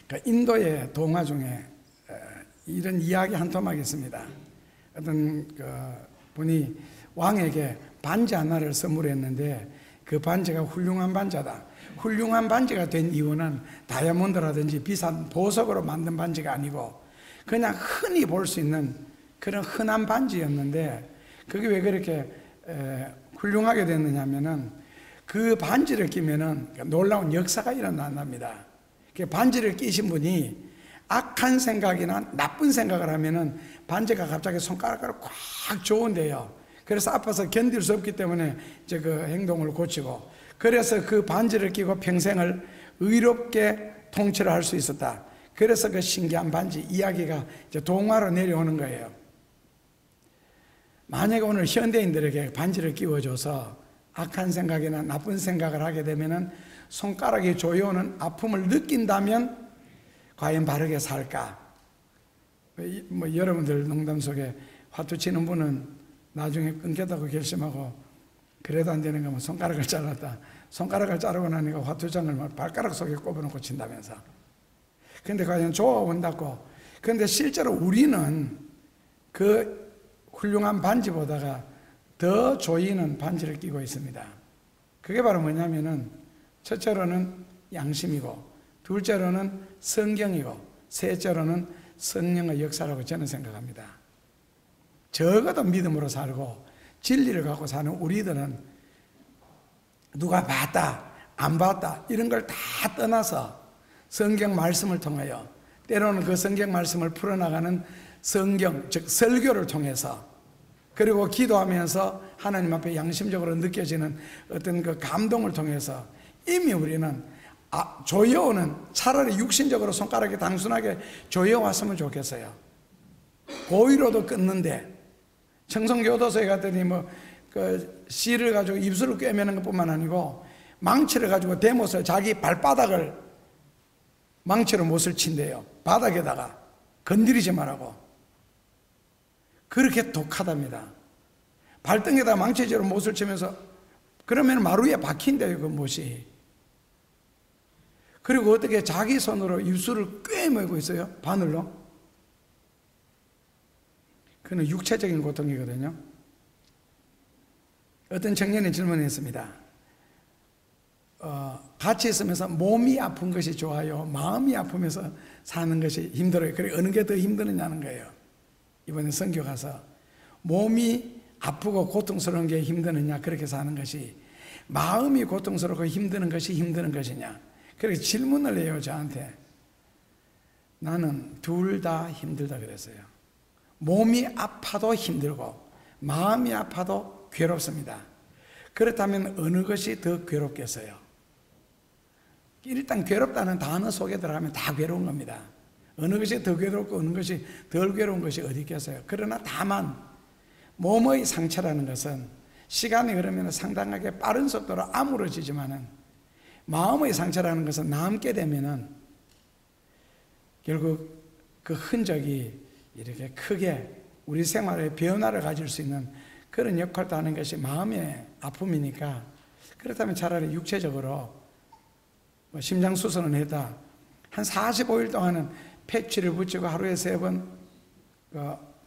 그 인도의 동화 중에 이런 이야기 한 토막이 있습니다. 어떤 그 분이 왕에게 반지 하나를 선물했는데 그 반지가 훌륭한 반지다. 훌륭한 반지가 된 이유는 다이아몬드라든지 비싼 보석으로 만든 반지가 아니고 그냥 흔히 볼 수 있는 그런 흔한 반지였는데 그게 왜 그렇게 훌륭하게 됐느냐 하면은 그 반지를 끼면은 놀라운 역사가 일어난답니다. 그 반지를 끼신 분이 악한 생각이나 나쁜 생각을 하면은 반지가 갑자기 손가락으로 꽉 조은대요. 그래서 아파서 견딜 수 없기 때문에 이제 그 행동을 고치고, 그래서 그 반지를 끼고 평생을 의롭게 통치를 할 수 있었다. 그래서 그 신기한 반지 이야기가 이제 동화로 내려오는 거예요. 만약에 오늘 현대인들에게 반지를 끼워줘서 악한 생각이나 나쁜 생각을 하게 되면은 손가락이 조여오는 아픔을 느낀다면 과연 바르게 살까? 뭐 여러분들 농담 속에 화투 치는 분은 나중에 끊겠다고 결심하고 그래도 안 되는 거면 손가락을 잘랐다. 손가락을 자르고 나니까 화투장을 발가락 속에 꼽아놓고 친다면서. 근데 과연 좋아온다고. 근데 실제로 우리는 그 훌륭한 반지보다가 더 조이는 반지를 끼고 있습니다. 그게 바로 뭐냐면은 첫째로는 양심이고, 둘째로는 성경이고, 셋째로는 성령의 역사라고 저는 생각합니다. 적어도 믿음으로 살고 진리를 갖고 사는 우리들은 누가 봤다 안 봤다 이런 걸 다 떠나서 성경 말씀을 통하여, 때로는 그 성경 말씀을 풀어나가는 성경, 즉 설교를 통해서, 그리고 기도하면서 하나님 앞에 양심적으로 느껴지는 어떤 그 감동을 통해서 이미 우리는 조여오는, 차라리 육신적으로 손가락이 단순하게 조여왔으면 좋겠어요. 고의로도 끊는데, 청송교도소에 갔더니 그 실을 가지고 입술을 꿰매는 것뿐만 아니고 망치를 가지고 대못을 자기 발바닥을 망치로 못을 친대요. 바닥에다가 건드리지 말라고. 그렇게 독하답니다. 발등에다 망치질로 못을 치면서, 그러면 마루에 박힌대요, 그 못이. 그리고 어떻게 자기 손으로 입술을 꿰매고 있어요? 바늘로. 그는 육체적인 고통이거든요. 어떤 청년이 질문했습니다. 같이 있으면서 몸이 아픈 것이 좋아요? 마음이 아프면서 사는 것이 힘들어요? 그래, 어느 게 더 힘드느냐는 거예요. 이번에 선교 가서 몸이 아프고 고통스러운 게 힘드느냐, 그렇게 사는 것이, 마음이 고통스럽고 힘드는 것이 힘드는 것이냐, 그렇게 질문을 해요, 저한테. 나는 둘 다 힘들다 그랬어요. 몸이 아파도 힘들고 마음이 아파도 괴롭습니다. 그렇다면 어느 것이 더 괴롭겠어요? 일단 괴롭다는 단어 속에 들어가면 다 괴로운 겁니다. 어느 것이 더 괴롭고 어느 것이 덜 괴로운 것이 어디 있겠어요? 그러나 다만 몸의 상처라는 것은 시간이 흐르면 상당하게 빠른 속도로 아물어지지만은, 마음의 상처라는 것은 남게 되면은 결국 그 흔적이 이렇게 크게 우리 생활에 변화를 가질 수 있는 그런 역할도 하는 것이 마음의 아픔이니까, 그렇다면 차라리 육체적으로 심장 수술은 했다, 한 45일 동안은 패치를 붙이고 하루에 3번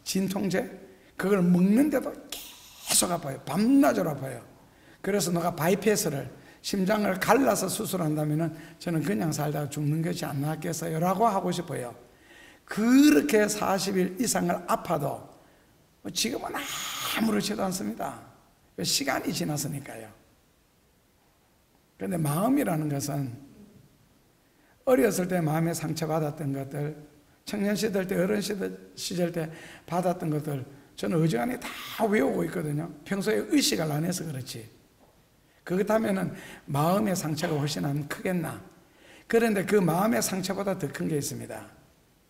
진통제, 그걸 먹는데도 계속 아파요. 밤낮으로 아파요. 그래서 너가 바이패스를, 심장을 갈라서 수술한다면 저는 그냥 살다가 죽는 것이 안 낫겠어요? 라고 하고 싶어요. 그렇게 40일 이상을 아파도 지금은 아무렇지도 않습니다. 시간이 지났으니까요. 그런데 마음이라는 것은 어렸을 때 마음에 상처받았던 것들, 청년 시절 때, 어른 시절 때 받았던 것들, 저는 어지간히 다 외우고 있거든요. 평소에 의식을 안 해서 그렇지. 그렇다면 마음의 상처가 훨씬 안 크겠나? 그런데 그 마음의 상처보다 더 큰 게 있습니다.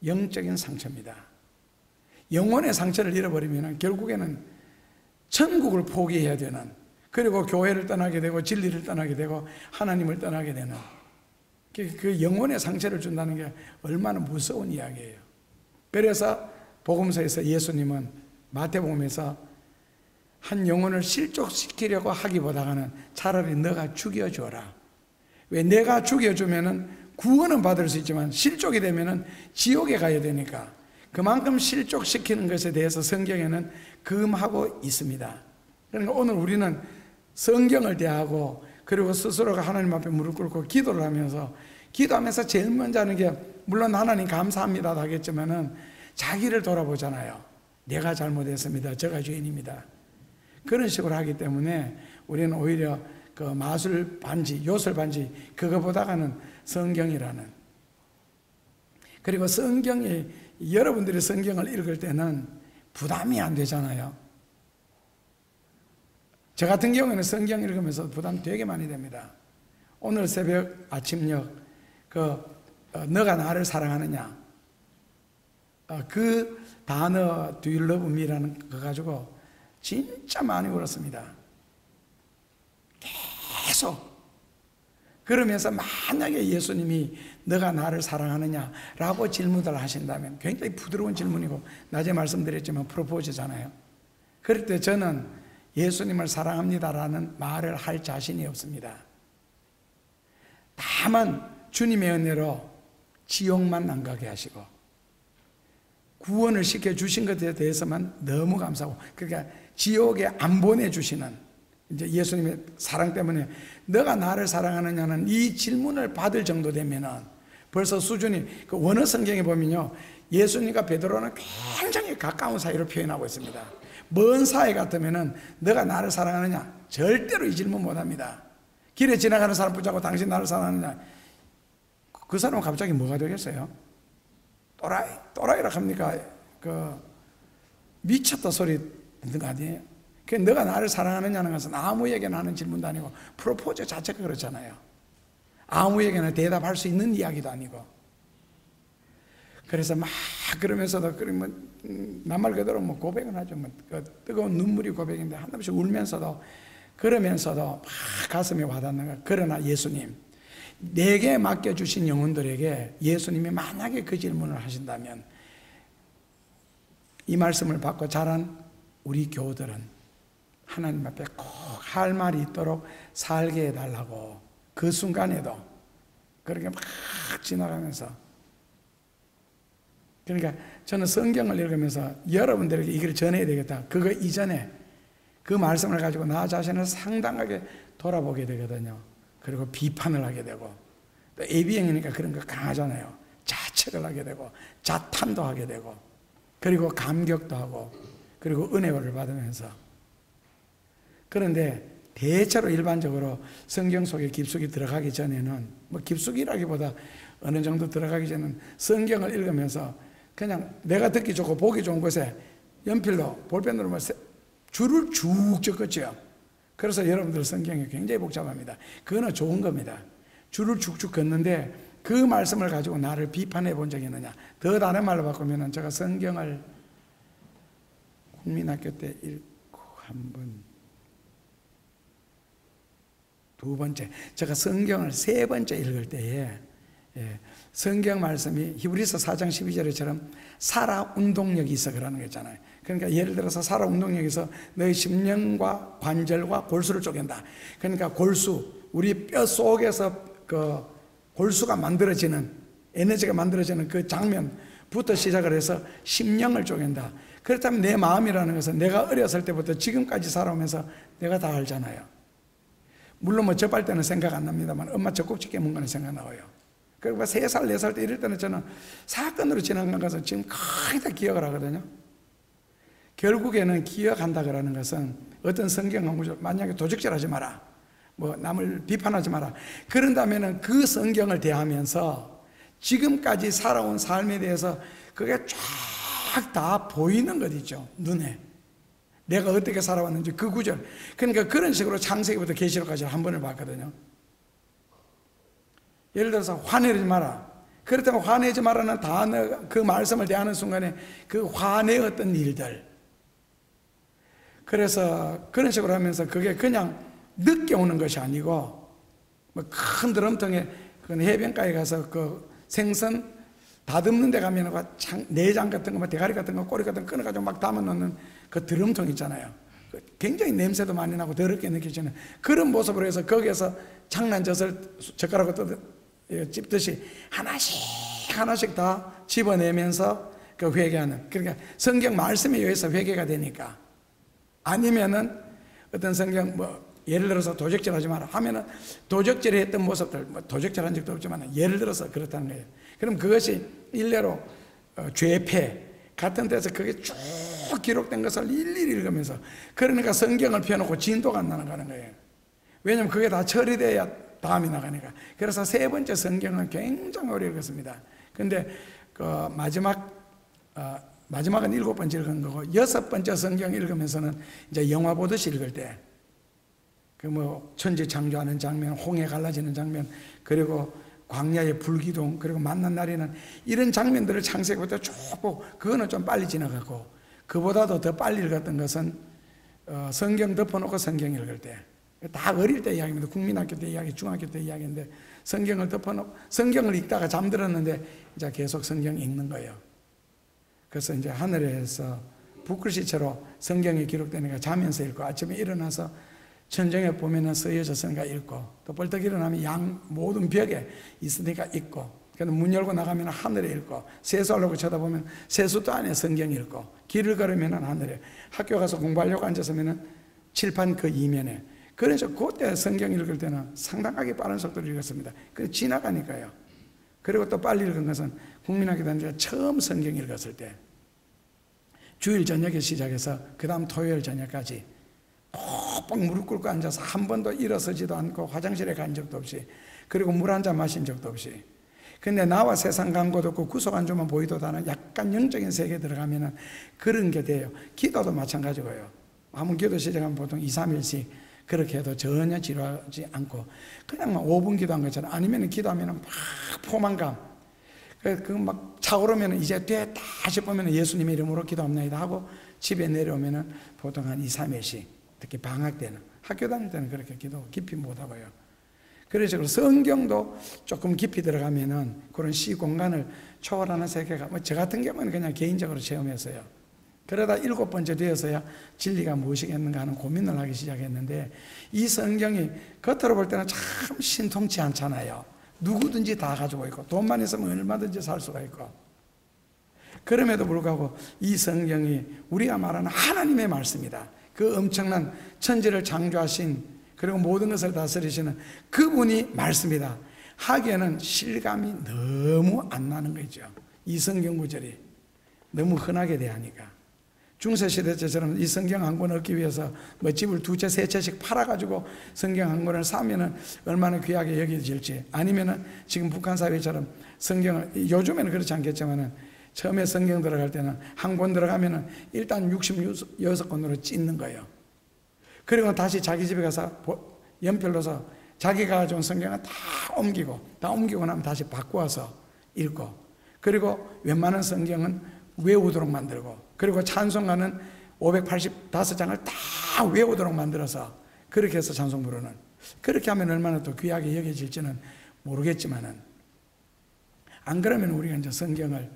영적인 상처입니다. 영혼의 상처를 잃어버리면 결국에는 천국을 포기해야 되는, 그리고 교회를 떠나게 되고 진리를 떠나게 되고 하나님을 떠나게 되는, 그 영혼의 상처를 준다는 게 얼마나 무서운 이야기예요. 그래서 복음서에서 예수님은 마태복음에서 한 영혼을 실족시키려고 하기보다는 차라리 너가 죽여줘라. 왜? 내가 죽여주면은 구원은 받을 수 있지만 실족이 되면은 지옥에 가야 되니까 그만큼 실족시키는 것에 대해서 성경에는 금하고 있습니다. 그러니까 오늘 우리는 성경을 대하고 그리고 스스로가 하나님 앞에 무릎 꿇고 기도를 하면서 기도하면서 제일 먼저 하는 게 물론 하나님 감사합니다 하겠지만은 자기를 돌아보잖아요. 내가 잘못했습니다. 제가 죄인입니다. 그런 식으로 하기 때문에 우리는 오히려 그 마술 반지, 요술 반지 그거보다가는 성경이라는, 그리고 성경이 여러분들이 성경을 읽을 때는 부담이 안 되잖아요. 저 같은 경우에는 성경 읽으면서 부담 되게 많이 됩니다. 오늘 새벽 아침녘 너가 나를 사랑하느냐 그 단어 Do you love me라는 거 가지고 진짜 많이 울었습니다. 계속. 그러면서 만약에 예수님이 너가 나를 사랑하느냐라고 질문을 하신다면 굉장히 부드러운 질문이고 낮에 말씀드렸지만 프로포즈잖아요. 그럴 때 저는 예수님을 사랑합니다라는 말을 할 자신이 없습니다. 다만 주님의 은혜로 지옥만 안 가게 하시고 구원을 시켜주신 것에 대해서만 너무 감사하고, 그러니까 지옥에 안 보내주시는, 이제 예수님의 사랑 때문에 너가 나를 사랑하느냐는 이 질문을 받을 정도 되면은 벌써 수준이, 그 원어 성경에 보면요, 예수님과 베드로는 굉장히 가까운 사이로 표현하고 있습니다. 먼 사이 같으면은 너가 나를 사랑하느냐 절대로 이 질문 못 합니다. 길에 지나가는 사람 붙잡고 당신 나를 사랑하느냐, 그 사람은 갑자기 뭐가 되겠어요? 또라이라 합니까? 미쳤다 소리 듣는 거 아니에요? 너가 나를 사랑하느냐는 것은 아무에게나 하는 질문도 아니고 프로포즈 자체가 그렇잖아요. 아무에게나 대답할 수 있는 이야기도 아니고. 그래서 막 그러면서도 남말 그대로 고백은 하죠. 뜨거운 눈물이 고백인데 한없이 울면서도 그러면서도 막 가슴에 와닿는 거. 그러나 예수님, 내게 맡겨주신 영혼들에게 예수님이 만약에 그 질문을 하신다면 이 말씀을 받고 자란 우리 교우들은 하나님 앞에 꼭 할 말이 있도록 살게 해달라고, 그 순간에도 그렇게 막 지나가면서. 그러니까 저는 성경을 읽으면서 여러분들에게 이걸 전해야 되겠다, 그거 이전에 그 말씀을 가지고 나 자신을 상당하게 돌아보게 되거든요. 그리고 비판을 하게 되고, 또 AB형이니까 그런 거 강하잖아요. 자책을 하게 되고 자탄도 하게 되고, 그리고 감격도 하고, 그리고 은혜를 받으면서. 그런데 대체로 일반적으로 성경 속에 깊숙이 들어가기 전에는, 깊숙이라기보다 어느 정도 들어가기 전에는 성경을 읽으면서 그냥 내가 듣기 좋고 보기 좋은 곳에 연필로 볼펜으로 줄을 쭉 적었죠. 그래서 여러분들 성경이 굉장히 복잡합니다. 그거는 좋은 겁니다. 줄을 쭉쭉 걷는데 그 말씀을 가지고 나를 비판해 본 적이 있느냐. 더 다른 말로 바꾸면 제가 성경을 국민학교 때 읽고 한 번, 두 번째, 제가 성경을 세 번째 읽을 때에 성경 말씀이 히브리서 4장 12절에처럼 살아 운동력이 있어 그러는 거 있잖아요. 그러니까 예를 들어서 살아 운동력에서 너의 심령과 관절과 골수를 쪼갠다. 그러니까 골수, 우리 뼈 속에서 그 골수가 만들어지는, 에너지가 만들어지는 그 장면부터 시작을 해서 심령을 쪼갠다. 그렇다면 내 마음이라는 것은 내가 어렸을 때부터 지금까지 살아오면서 내가 다 알잖아요. 물론 접할 때는 생각 안 납니다만 엄마 젖꼭지 깨문 거는 생각나와요. 그리고 3살, 4살 때 이럴 때는 저는 사건으로 지나간 것은 지금 거의 다 기억을 하거든요. 결국에는 기억한다 그러는 것은 어떤 성경 구절, 만약에 도적질하지 마라, 남을 비판하지 마라, 그런다면은 그 성경을 대하면서 지금까지 살아온 삶에 대해서 그게 쫙 다 보이는 것 있죠. 눈에 내가 어떻게 살아왔는지 그 구절. 그러니까 그런 식으로 창세기부터 계시록까지 한 번을 봤거든요. 예를 들어서 화내지 마라. 그렇다면 화내지 마라는 단어, 그 말씀을 대하는 순간에 그 화내었던 일들. 그래서 그런 식으로 하면서 그게 그냥 늦게 오는 것이 아니고, 큰 드럼통에 해변가에 가서 그 생선 다듬는 데 가면 내장 같은 거, 대가리 같은 거, 꼬리 같은 거 끊어가지고 막 담아놓는 그 드럼통 있잖아요. 굉장히 냄새도 많이 나고 더럽게 느껴지는 그런 모습으로 해서 거기에서 장난젓을 젓가락으로 찝듯이 하나씩 다 집어내면서 그 회개하는, 그러니까 성경 말씀에 의해서 회개가 되니까. 아니면은 어떤 성경 예를 들어서 도적질 하지 마라 하면은 도적질을 했던 모습들, 도적질한 적도 없지만 예를 들어서 그렇다는 거예요. 그럼 그것이 일례로 죄패 같은 데서 그게 쭉 기록된 것을 일일이 읽으면서, 그러니까 성경을 펴놓고 진도가 안 나가는 거예요. 왜냐하면 그게 다 처리돼야 다음이 나가니까. 그래서 세 번째 성경은 굉장히 오래 읽었습니다. 근데 그 마지막은 7번째 읽은 거고, 6번째 성경 읽으면서는 이제 영화 보듯이 읽을 때, 천지 창조하는 장면, 홍해 갈라지는 장면, 그리고 광야의 불기둥, 그리고 만난 날에는 이런 장면들을 창세기부터 쭉 보고, 그거는 좀 빨리 지나가고, 그보다도 더 빨리 읽었던 것은 성경 덮어놓고 성경 읽을 때, 다 어릴 때 이야기입니다. 국민학교 때 이야기, 중학교 때 이야기인데, 성경을 덮어놓고 성경을 읽다가 잠들었는데 이제 계속 성경 읽는 거예요. 그래서 이제 하늘에서 붓글씨처럼 성경이 기록되니까 자면서 읽고, 아침에 일어나서 천정에 보면은 쓰여졌으니까 읽고, 또 벌떡 일어나면 모든 벽에 있으니까 읽고, 그러니까 문 열고 나가면 하늘에 읽고, 세수하려고 쳐다보면 세수도 안에 성경 읽고, 길을 걸으면 하늘에, 학교 가서 공부하려고 앉았으면 칠판 그 이면에. 그래서 그때 성경 읽을 때는 상당하게 빠른 속도로 읽었습니다. 그래서 지나가니까요. 그리고 또 빨리 읽은 것은 국민학교 다닐 때 처음 성경 읽었을 때, 주일 저녁에 시작해서 그 다음 토요일 저녁까지 꼭 무릎 꿇고 앉아서 한 번도 일어서지도 않고 화장실에 간 적도 없이, 그리고 물 한 잔 마신 적도 없이. 근데 나와 세상 광고도 없고 구속안조만 보이도 않은 약간 영적인 세계에 들어가면은 그런 게 돼요. 기도도 마찬가지고요. 한번 기도 시작하면 보통 2, 3일씩 그렇게 해도 전혀 지루하지 않고, 그냥 막 5분 기도한 것처럼, 아니면 기도하면 막 포만감, 막 차오르면 이제 됐다 싶으면 예수님의 이름으로 기도합니다 하고 집에 내려오면 보통 한 2, 3일씩, 특히 방학 때는, 학교 다닐 때는 그렇게 기도 깊이 못하고요. 그래서 성경도 조금 깊이 들어가면은 그런 시 공간을 초월하는 세계가, 저 같은 경우는 그냥 개인적으로 체험했어요. 그러다 7번째 되어서야 진리가 무엇이겠는가 하는 고민을 하기 시작했는데, 이 성경이 겉으로 볼 때는 참 신통치 않잖아요. 누구든지 다 가지고 있고, 돈만 있으면 얼마든지 살 수가 있고. 그럼에도 불구하고 이 성경이 우리가 말하는 하나님의 말씀이다. 그 엄청난 천지를 창조하신, 그리고 모든 것을 다스리시는 그분이 말씀이다 하기에는 실감이 너무 안 나는 거죠. 이 성경 구절이 너무 흔하게 대하니까. 중세시대 때처럼 이 성경 한 권 얻기 위해서 집을 2채, 3채씩 팔아가지고 성경 한 권을 사면은 얼마나 귀하게 여겨질지, 아니면은 지금 북한 사회처럼 성경을, 요즘에는 그렇지 않겠지만은 처음에 성경 들어갈 때는 한 권 들어가면은 일단 66권으로 찢는 거예요. 그리고 다시 자기 집에 가서 연필로서 자기가 가져온 성경을 다 옮기고 나면 다시 바꾸어서 읽고, 그리고 웬만한 성경은 외우도록 만들고, 그리고 찬송가는 585장을 다 외우도록 만들어서 그렇게 해서 찬송 부르는, 그렇게 하면 얼마나 또 귀하게 여겨질지는 모르겠지만은, 안 그러면 우리가 이제 성경을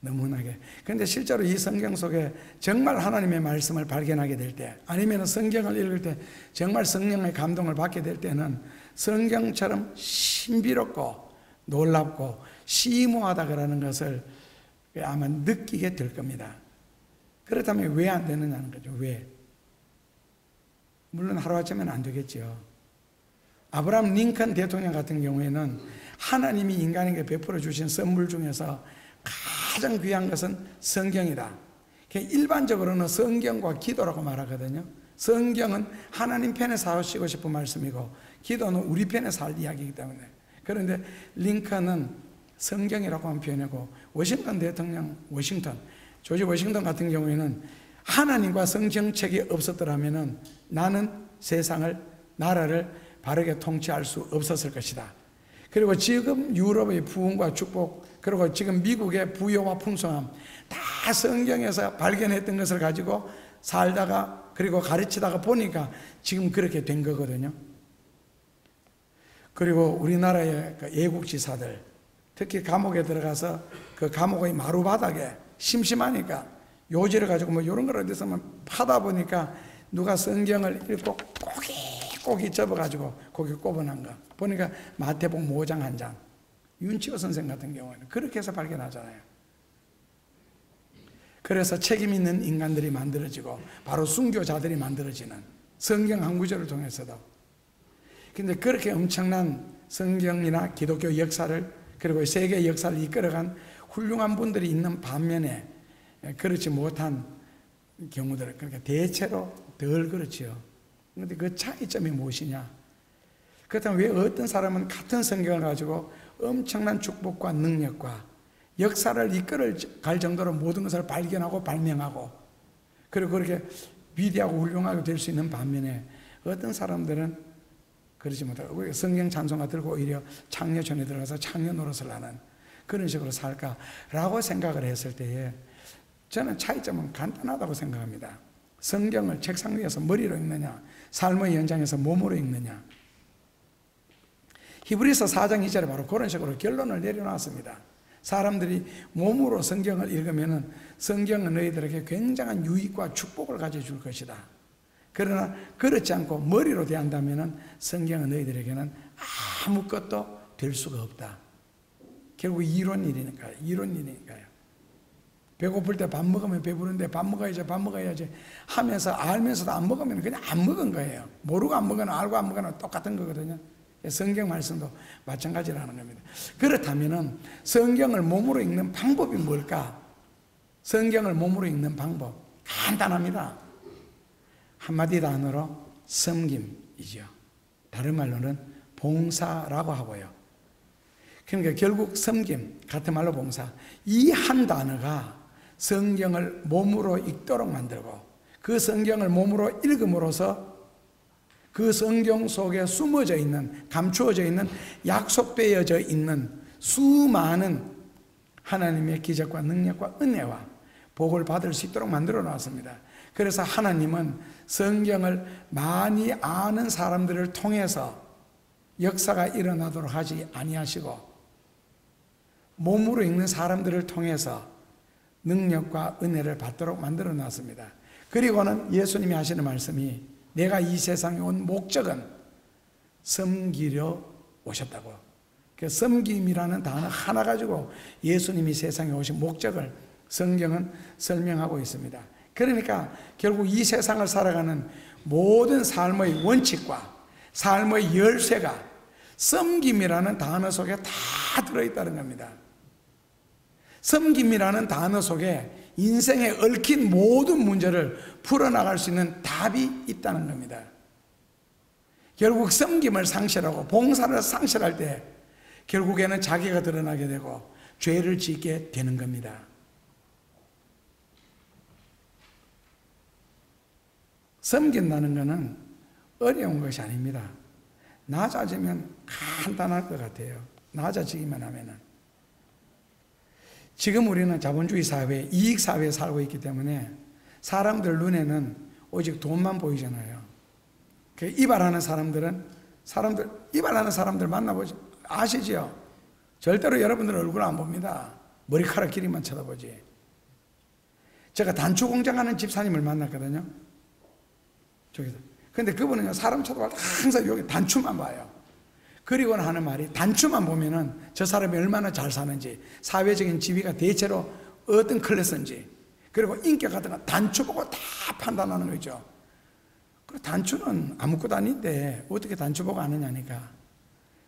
너무 흔하게. 그런데 실제로 이 성경 속에 정말 하나님의 말씀을 발견하게 될 때, 아니면 성경을 읽을 때 정말 성령의 감동을 받게 될 때는 성경처럼 신비롭고 놀랍고 심오하다 그러는 것을 아마 느끼게 될 겁니다. 그렇다면 왜 안 되느냐는 거죠. 왜? 물론 하루아침에는 안 되겠죠. 아브라함 링컨 대통령 같은 경우에는 하나님이 인간에게 베풀어 주신 선물 중에서 가장 귀한 것은 성경이다. 일반적으로는 성경과 기도라고 말하거든요. 성경은 하나님 편에서 하시고 싶은 말씀이고, 기도는 우리 편에서 할 이야기이기 때문에. 그런데 링컨은 성경이라고 표현하고, 워싱턴 대통령, 조지 워싱턴 같은 경우에는 하나님과 성경책이 없었더라면 나는 세상을, 나라를 바르게 통치할 수 없었을 것이다. 그리고 지금 유럽의 부흥과 축복, 그리고 지금 미국의 부여와 풍성함, 다 성경에서 발견했던 것을 가지고 살다가, 그리고 가르치다가 보니까 지금 그렇게 된 거거든요. 그리고 우리나라의 애국지사들, 특히 감옥에 들어가서 그 감옥의 마루바닥에 심심하니까 요지를 가지고 이런 걸 어디서 파다 보니까 누가 성경을 읽고 꼬깃꼬깃 접어가지고 거기 꼽아놓은 거 보니까 마태복음 5장 한 장, 윤치호 선생 같은 경우에는 그렇게 해서 발견하잖아요. 그래서 책임 있는 인간들이 만들어지고 바로 순교자들이 만들어지는 성경 한 구절을 통해서도. 근데 그렇게 엄청난 성경이나 기독교 역사를 그리고 세계 역사를 이끌어간 훌륭한 분들이 있는 반면에 그렇지 못한 경우들, 그러니까 대체로 덜 그렇지요. 그런데 그 차이점이 무엇이냐? 그렇다면 왜 어떤 사람은 같은 성경을 가지고 엄청난 축복과 능력과 역사를 이끌어갈 정도로 모든 것을 발견하고 발명하고 그리고 그렇게 위대하고 훌륭하게 될 수 있는 반면에 어떤 사람들은 그러지 못하고 성경 찬송가 들고 오히려 창녀촌에 들어가서 창녀 노릇을 하는 그런 식으로 살까라고 생각을 했을 때에 저는 차이점은 간단하다고 생각합니다. 성경을 책상 위에서 머리로 읽느냐, 삶의 현장에서 몸으로 읽느냐. 히브리서 4장 2절에 바로 그런 식으로 결론을 내려놨습니다. 사람들이 몸으로 성경을 읽으면 성경은 너희들에게 굉장한 유익과 축복을 가져줄 것이다. 그러나 그렇지 않고 머리로 대한다면 성경은 너희들에게는 아무것도 될 수가 없다. 결국 이론이니까요. 배고플 때 밥 먹으면 배부른데 밥 먹어야지 하면서 알면서도 안 먹으면 그냥 안 먹은 거예요. 모르고 안 먹거나 알고 안 먹거나 똑같은 거거든요. 성경 말씀도 마찬가지라는 겁니다. 그렇다면 성경을 몸으로 읽는 방법이 뭘까? 성경을 몸으로 읽는 방법 간단합니다. 한마디 단어로 섬김이죠. 다른 말로는 봉사라고 하고요. 그러니까 결국 섬김, 같은 말로 봉사, 이 한 단어가 성경을 몸으로 읽도록 만들고 그 성경을 몸으로 읽음으로써 그 성경 속에 숨어져 있는, 감추어져 있는, 약속되어져 있는 수많은 하나님의 기적과 능력과 은혜와 복을 받을 수 있도록 만들어 놨습니다. 그래서 하나님은 성경을 많이 아는 사람들을 통해서 역사가 일어나도록 하지 아니하시고 몸으로 읽는 사람들을 통해서 능력과 은혜를 받도록 만들어 놨습니다. 그리고는 예수님이 하시는 말씀이 내가 이 세상에 온 목적은 섬기려 오셨다고. 그 섬김이라는 단어 하나 가지고 예수님이 세상에 오신 목적을 성경은 설명하고 있습니다. 그러니까 결국 이 세상을 살아가는 모든 삶의 원칙과 삶의 열쇠가 섬김이라는 단어 속에 다 들어있다는 겁니다. 섬김이라는 단어 속에 인생에 얽힌 모든 문제를 풀어나갈 수 있는 답이 있다는 겁니다. 결국 섬김을 상실하고 봉사를 상실할 때 결국에는 자기가 드러나게 되고 죄를 짓게 되는 겁니다. 섬긴다는 것은 어려운 것이 아닙니다. 낮아지면 간단할 것 같아요. 낮아지기만 하면은. 지금 우리는 자본주의 사회, 이익 사회에 살고 있기 때문에 사람들 눈에는 오직 돈만 보이잖아요. 이발하는 이발하는 사람들 만나보지 아시죠? 절대로 여러분들 얼굴 안 봅니다. 머리카락 길이만 쳐다보지. 제가 단추 공장하는 집사님을 만났거든요. 저기서. 근데 그분은요, 사람 쳐다볼 때 항상 여기 단추만 봐요. 그리고는 하는 말이 단추만 보면은 저 사람이 얼마나 잘 사는지, 사회적인 지위가 대체로 어떤 클래스인지, 그리고 인격 같은 거 단추 보고 다 판단하는 거죠. 그 단추는 아무것도 아닌데 어떻게 단추 보고 아느냐니까.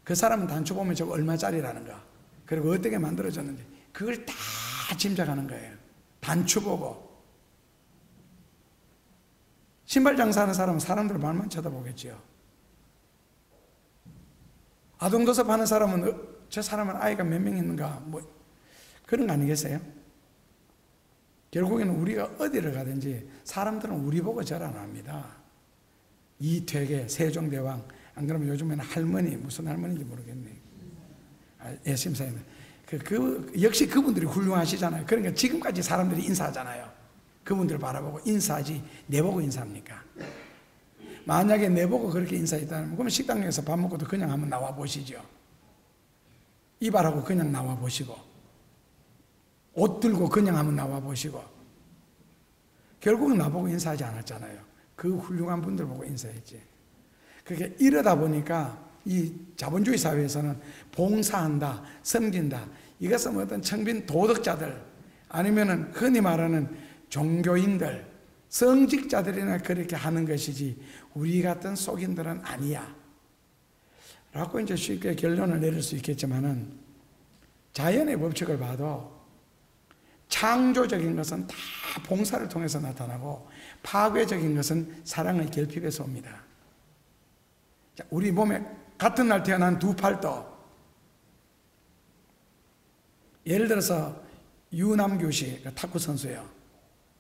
그 사람은 단추 보면 저거 얼마짜리라는가, 그리고 어떻게 만들어졌는지 그걸 다 짐작하는 거예요. 단추 보고. 신발 장사하는 사람은 사람들 말만 쳐다보겠지요. 아동도서 파는 사람은 저 사람은 아이가 몇 명 있는가 뭐 그런 거 아니겠어요? 결국에는 우리가 어디를 가든지 사람들은 우리 보고 절 안 합니다. 이퇴계, 세종대왕, 안 그러면 요즘에는 할머니, 무슨 할머니인지 모르겠네. 심사위원. 역시 그분들이 훌륭하시잖아요. 그러니까 지금까지 사람들이 인사하잖아요. 그분들 바라보고 인사하지 내보고 인사합니까? 만약에 내보고 그렇게 인사했다면 그러면 식당에서 밥 먹고도 그냥 한번 나와 보시죠. 이발하고 그냥 나와 보시고 옷 들고 그냥 한번 나와 보시고 결국은 나보고 인사하지 않았잖아요. 그 훌륭한 분들 보고 인사했지. 그렇게 이러다 보니까 이 자본주의 사회에서는 봉사한다, 섬긴다, 이것은 어떤 청빈 도덕자들 아니면은 흔히 말하는 종교인들, 성직자들이나 그렇게 하는 것이지 우리 같은 속인들은 아니야 라고 이제 쉽게 결론을 내릴 수 있겠지만은, 자연의 법칙을 봐도 창조적인 것은 다 봉사를 통해서 나타나고 파괴적인 것은 사랑의 결핍에서 옵니다. 자, 우리 몸에 같은 날 태어난 두 팔도, 예를 들어서 유남규 씨, 탁구 선수예요.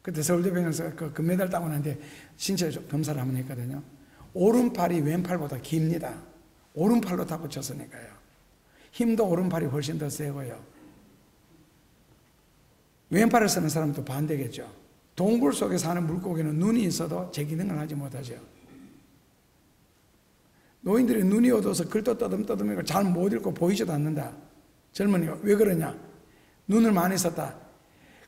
그때 서울대병원에서 그 금메달 따고 났는데 신체 검사를 한번 했거든요. 오른팔이 왼팔보다 깁니다. 오른팔로 탁구 쳤으니까요. 힘도 오른팔이 훨씬 더 세고요. 왼팔을 쓰는 사람도 반대겠죠. 동굴 속에 사는 물고기는 눈이 있어도 제 기능을 하지 못하죠. 노인들이 눈이 어두워서 글도 떠듬떠듬이고 잘 못 읽고 보이지도 않는다. 젊은이가 왜 그러냐? 눈을 많이 썼다.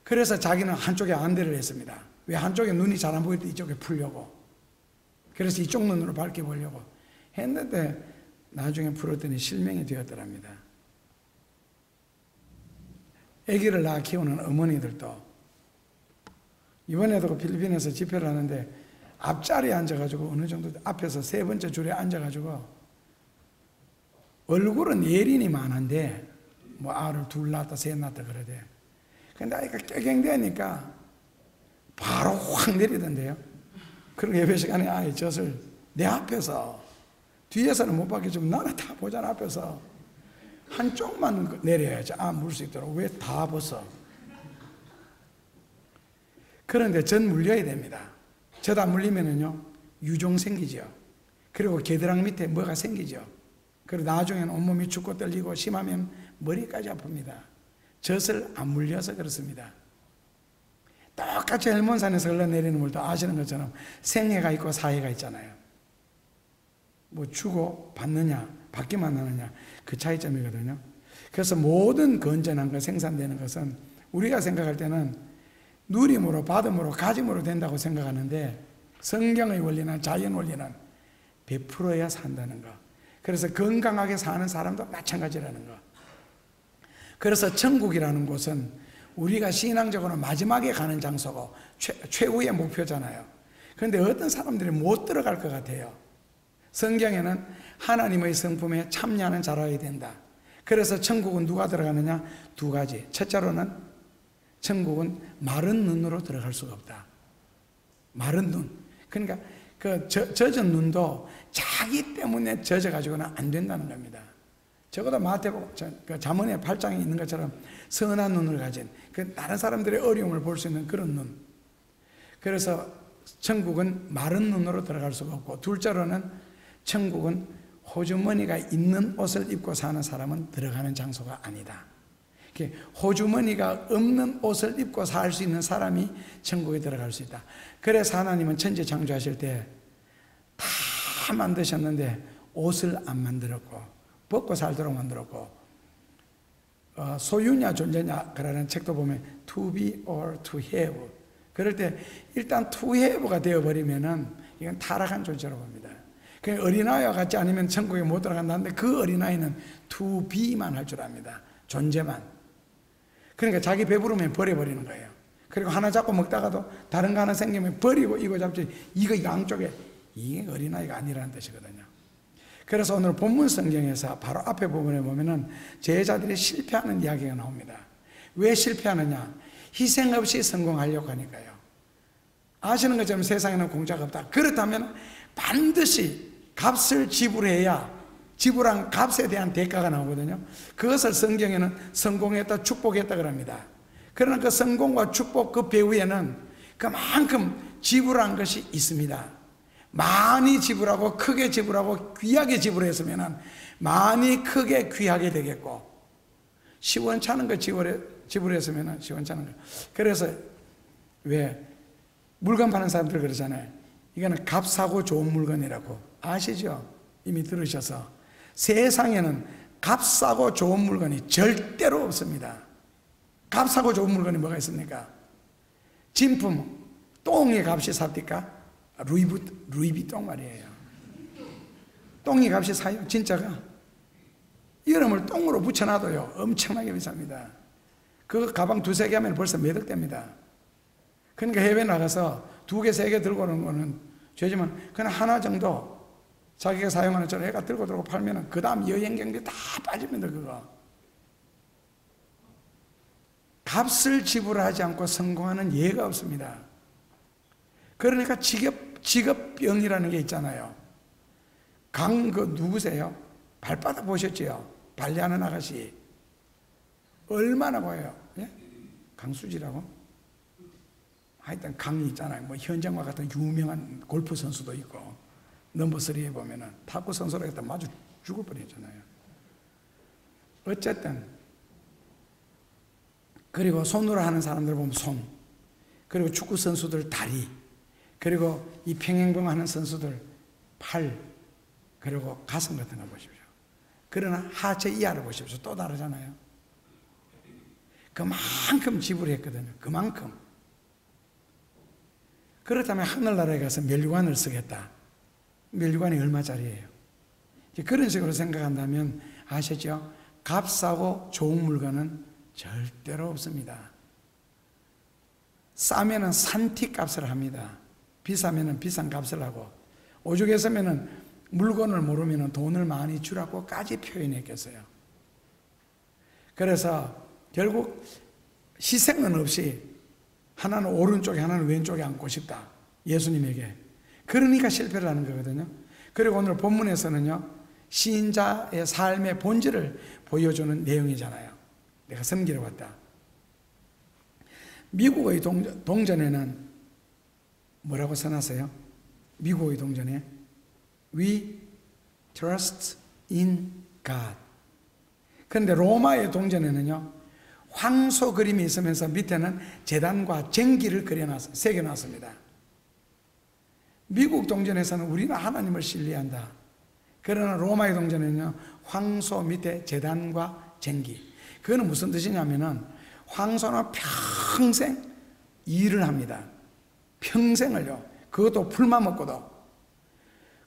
그래서 자기는 한쪽에 안대를 했습니다. 왜? 한쪽에 눈이 잘 안 보일 때 이쪽에 풀려고. 그래서 이쪽 눈으로 밝게 보려고 했는데 나중에 풀었더니 실명이 되었더랍니다. 아기를 낳아 키우는 어머니들도 이번에도 필리핀에서 집회를 하는데 앞자리에 앉아가지고 어느 정도 앞에서 세 번째 줄에 앉아가지고 얼굴은 예린이 많은데 뭐 알을 둘 낳았다 셋 낳았다 그러대. 근데 아이가 깨갱대니까 바로 확 내리던데요. 그리고 예배 시간에 아이 젖을 내 앞에서, 뒤에서는 못 받겠지만 나는 다 보잖아, 앞에서 한쪽만 내려야지 물 수 있도록. 왜 다 벗어? 그런데 젖 물려야 됩니다. 젖 안 물리면은요 유종 생기죠. 그리고 겨드랑 밑에 뭐가 생기죠. 그리고 나중에는 온몸이 춥고 떨리고 심하면 머리까지 아픕니다. 젖을 안 물려서 그렇습니다. 똑같이 헬몬산에서 흘러내리는 물도 아시는 것처럼 생해가 있고 사해가 있잖아요. 뭐 주고 받느냐 받기만 하느냐 그 차이점이거든요. 그래서 모든 건전한 것 생산되는 것은 우리가 생각할 때는 누림으로 받음으로 가짐으로 된다고 생각하는데, 성경의 원리나 자연 원리는 베풀어야 산다는 것. 그래서 건강하게 사는 사람도 마찬가지라는 것. 그래서 천국이라는 곳은 우리가 신앙적으로 마지막에 가는 장소고 최후의 목표잖아요. 그런데 어떤 사람들이 못 들어갈 것 같아요. 성경에는 하나님의 성품에 참여하는 자라야 된다. 그래서 천국은 누가 들어가느냐? 두 가지. 첫째로는 천국은 마른 눈으로 들어갈 수가 없다. 마른 눈. 그러니까 그 젖은 눈도 자기 때문에 젖어가지고는 안 된다는 겁니다. 적어도 마태복음 그 잠언의 8장에 있는 것처럼 선한 눈을 가진, 그 다른 사람들의 어려움을 볼 수 있는 그런 눈. 그래서 천국은 마른 눈으로 들어갈 수가 없고, 둘째로는 천국은 호주머니가 있는 옷을 입고 사는 사람은 들어가는 장소가 아니다. 호주머니가 없는 옷을 입고 살 수 있는 사람이 천국에 들어갈 수 있다. 그래서 하나님은 천지 창조하실 때 다 만드셨는데 옷을 안 만들었고 벗고 살도록 만들었고, 소유냐 존재냐 그러는 책도 보면 to be or to have, 그럴 때 일단 to have가 되어버리면은 이건 타락한 존재로 봅니다. 그러니까 어린아이와 같지 않으면 천국에 못 들어간다는데 그 어린아이는 to be만 할 줄 압니다. 존재만. 그러니까 자기 배부르면 버려버리는 거예요. 그리고 하나 잡고 먹다가도 다른 거 하나 생기면 버리고 이거 잡지, 이거 양쪽에, 이게 어린아이가 아니라는 뜻이거든요. 그래서 오늘 본문 성경에서 바로 앞에 부분에 보면은 제자들이 실패하는 이야기가 나옵니다. 왜 실패하느냐? 희생 없이 성공하려고 하니까요. 아시는 것처럼 세상에는 공짜가 없다. 그렇다면 반드시 값을 지불해야 지불한 값에 대한 대가가 나오거든요. 그것을 성경에는 성공했다, 축복했다 그럽니다. 그러나 그 성공과 축복 그 배후에는 그만큼 지불한 것이 있습니다. 많이 지불하고 크게 지불하고 귀하게 지불했으면 많이 크게 귀하게 되겠고, 시원찮은 거 지불했으면 시원찮은 거. 그래서 왜 물건 파는 사람들 그러잖아요. 이거는 값사고 좋은 물건이라고. 아시죠? 이미 들으셔서. 세상에는 값사고 좋은 물건이 절대로 없습니다. 값사고 좋은 물건이 뭐가 있습니까? 진품, 똥의 값이 삽니까? 루이비통 말이에요. 똥이 값이 사요, 진짜가. 이름을 똥으로 붙여놔도요, 엄청나게 비쌉니다. 그 가방 2-3개 하면 벌써 몇 억 됩니다. 그러니까 해외 나가서 2개, 3개 들고 오는 거는 죄지만 그냥 하나 정도 자기가 사용하는 저를 애가 들고 팔면은 그 다음 여행 경비 다 빠집니다, 그거. 값을 지불하지 않고 성공하는 예가 없습니다. 그러니까 직업병이라는 게 있잖아요. 누구세요? 발바닥 보셨지요? 발리하는 아가씨. 얼마나 보여요? 예? 강수지라고? 하여튼 강이 있잖아요. 뭐 현정과 같은 유명한 골프 선수도 있고, 넘버3에 보면은 탁구 선수로 했다 마주 죽을 뻔했잖아요. 어쨌든, 그리고 손으로 하는 사람들 보면 손, 그리고 축구 선수들 다리, 그리고 이 평행봉 하는 선수들 팔, 그리고 가슴 같은 거 보십시오. 그러나 하체 이하를 보십시오. 또 다르잖아요. 그만큼 지불했거든요. 그만큼. 그렇다면 하늘나라에 가서 면류관을 쓰겠다. 면류관이 얼마짜리예요? 그런 식으로 생각한다면 아시죠? 값싸고 좋은 물건은 절대로 없습니다. 싸면은 산티 값을 합니다. 비싸면은 비싼 값을 하고, 오죽했으면은 물건을 모르면은 돈을 많이 주라고까지 표현했겠어요. 그래서 결국 희생은 없이 하나는 오른쪽에 하나는 왼쪽에 앉고 싶다. 예수님에게. 그러니까 실패를 하는 거거든요. 그리고 오늘 본문에서는요, 신자의 삶의 본질을 보여주는 내용이잖아요. 내가 섬기러 왔다. 미국의 동전에는 뭐라고 써놨어요? 미국의 동전에 We trust in God. 그런데 로마의 동전에는요, 황소 그림이 있으면서 밑에는 제단과 쟁기를 새겨놨습니다. 미국 동전에서는 우리는 하나님을 신뢰한다. 그러나 로마의 동전에는요, 황소 밑에 제단과 쟁기. 그거는 무슨 뜻이냐면은 황소는 평생 일을 합니다. 평생을요. 그것도 풀만 먹고도.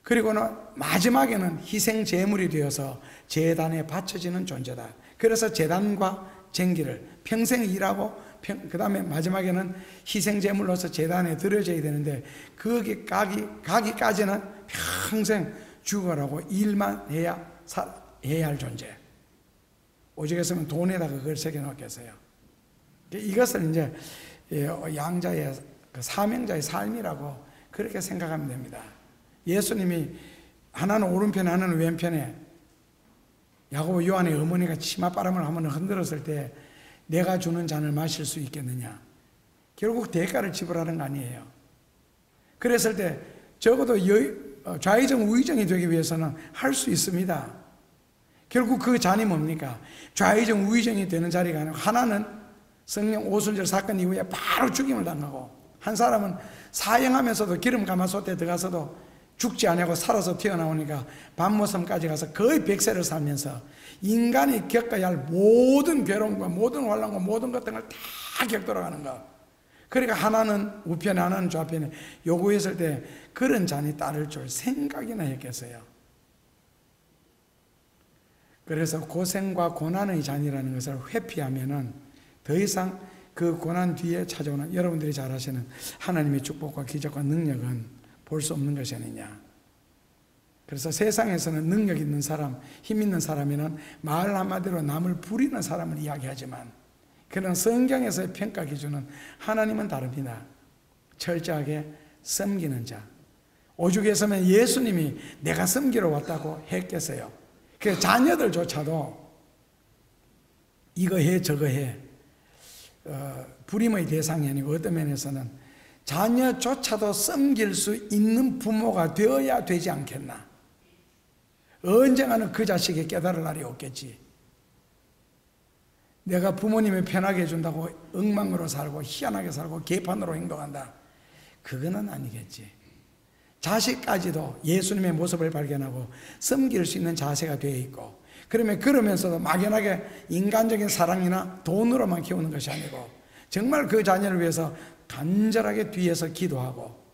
그리고는 마지막에는 희생 제물이 되어서 제단에 바쳐지는 존재다. 그래서 제단과 쟁기를 평생 일하고 그 다음에 마지막에는 희생 제물로서 제단에 들여져야 되는데 거기 가기까지는 평생 죽어라고 일만 해야 할 존재. 오죽했으면 돈에다가 그걸 새겨놓겠어요. 이것을 이제 양자의 사명자의 삶이라고 그렇게 생각하면 됩니다. 예수님이 하나는 오른편에 하나는 왼편에 야고보 요한의 어머니가 치맛바람을 한번 흔들었을 때 내가 주는 잔을 마실 수 있겠느냐. 결국 대가를 지불하는 거 아니에요. 그랬을 때 적어도 좌의정 우의정이 되기 위해서는 할 수 있습니다. 결국 그 잔이 뭡니까? 좌의정 우의정이 되는 자리가 아니고 하나는 성령 오순절 사건 이후에 바로 죽임을 당하고 한 사람은 사형하면서도 기름 가마솥에 들어가서도 죽지 않고 살아서 튀어나오니까 밤모섬까지 가서 거의 100세를 살면서 인간이 겪어야 할 모든 괴로움과 모든 환난과 모든 것들을 다 겪돌아가는 것. 그러니까 하나는 우편에 하나는 좌편에 요구했을 때 그런 잔이 따를 줄 생각이나 했겠어요. 그래서 고생과 고난의 잔이라는 것을 회피하면은 더 이상 그 고난 뒤에 찾아오는 여러분들이 잘 아시는 하나님의 축복과 기적과 능력은 볼 수 없는 것이 아니냐. 그래서 세상에서는 능력 있는 사람, 힘 있는 사람이는 말 한마디로 남을 부리는 사람을 이야기하지만 그런 성경에서의 평가 기준은 하나님은 다릅니다. 철저하게 섬기는 자. 오죽했으면 예수님이 내가 섬기러 왔다고 했겠어요. 그 자녀들조차도 이거 해 저거 해 부림의 대상이 아니고 어떤 면에서는 자녀조차도 섬길 수 있는 부모가 되어야 되지 않겠나. 언젠가는 그 자식이 깨달을 날이 없겠지. 내가 부모님이 편하게 해준다고 엉망으로 살고 희한하게 살고 개판으로 행동한다. 그거는 아니겠지. 자식까지도 예수님의 모습을 발견하고 섬길 수 있는 자세가 되어 있고 그러면서도 막연하게 인간적인 사랑이나 돈으로만 키우는 것이 아니고 정말 그 자녀를 위해서 간절하게 뒤에서 기도하고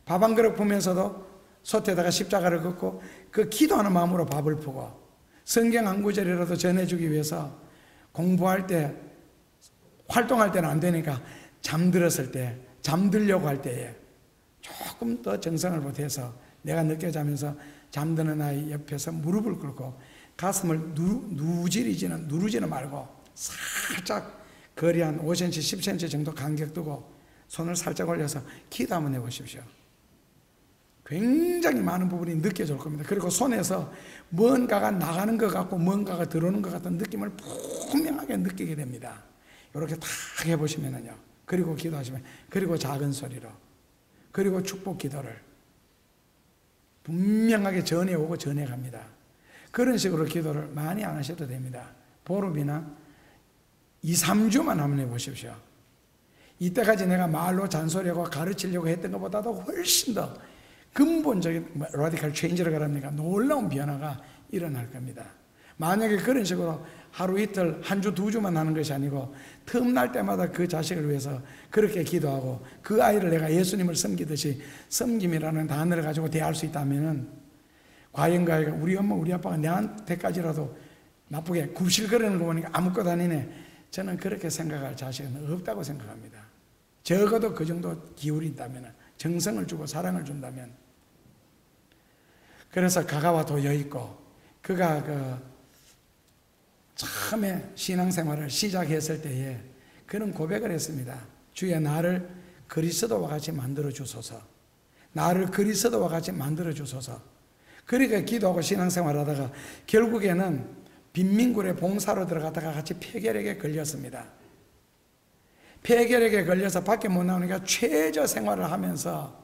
밥 한 그릇 보면서도 솥에다가 십자가를 긋고 그 기도하는 마음으로 밥을 푸고 성경 한 구절이라도 전해주기 위해서 공부할 때 활동할 때는 안 되니까 잠들었을 때 잠들려고 할 때에 조금 더 정성을 보태서 내가 늦게 자면서 잠드는 아이 옆에서 무릎을 꿇고 가슴을 누르지는 말고 살짝 거리 한 5cm, 10cm 정도 간격 두고 손을 살짝 올려서 기도 한번 해보십시오. 굉장히 많은 부분이 느껴질 겁니다. 그리고 손에서 뭔가가 나가는 것 같고 뭔가가 들어오는 것 같은 느낌을 분명하게 느끼게 됩니다. 이렇게 딱 해보시면은요. 그리고 기도하시면, 그리고 작은 소리로, 그리고 축복 기도를 분명하게 전해오고 전해갑니다. 그런 식으로 기도를 많이 안 하셔도 됩니다. 보름이나 2, 3주만 한번 해보십시오. 이때까지 내가 말로 잔소리하고 가르치려고 했던 것보다도 훨씬 더 근본적인 라디컬 체인지를 가랍니까? 놀라운 변화가 일어날 겁니다. 만약에 그런 식으로 하루 이틀, 한 주, 두 주만 하는 것이 아니고 틈날 때마다 그 자식을 위해서 그렇게 기도하고 그 아이를 내가 예수님을 섬기듯이 섬김이라는 단어를 가지고 대할 수 있다면 과연 그 아이가 우리 엄마, 우리 아빠가 내한테까지라도 나쁘게 굽실거리는 거 보니까 아무것도 아니네. 저는 그렇게 생각할 자식은 없다고 생각합니다. 적어도 그 정도 기울인다면, 정성을 주고 사랑을 준다면. 그래서 가가와 도여 있고 그가 처음에 신앙생활을 시작했을 때에 그는 고백을 했습니다. 주여 나를 그리스도와 같이 만들어 주소서. 나를 그리스도와 같이 만들어 주소서. 그러니까 기도하고 신앙생활을 하다가 결국에는 빈민굴에 봉사로 들어가다가 같이 폐결핵에 걸렸습니다. 폐결핵에 걸려서 밖에 못 나오니까 최저 생활을 하면서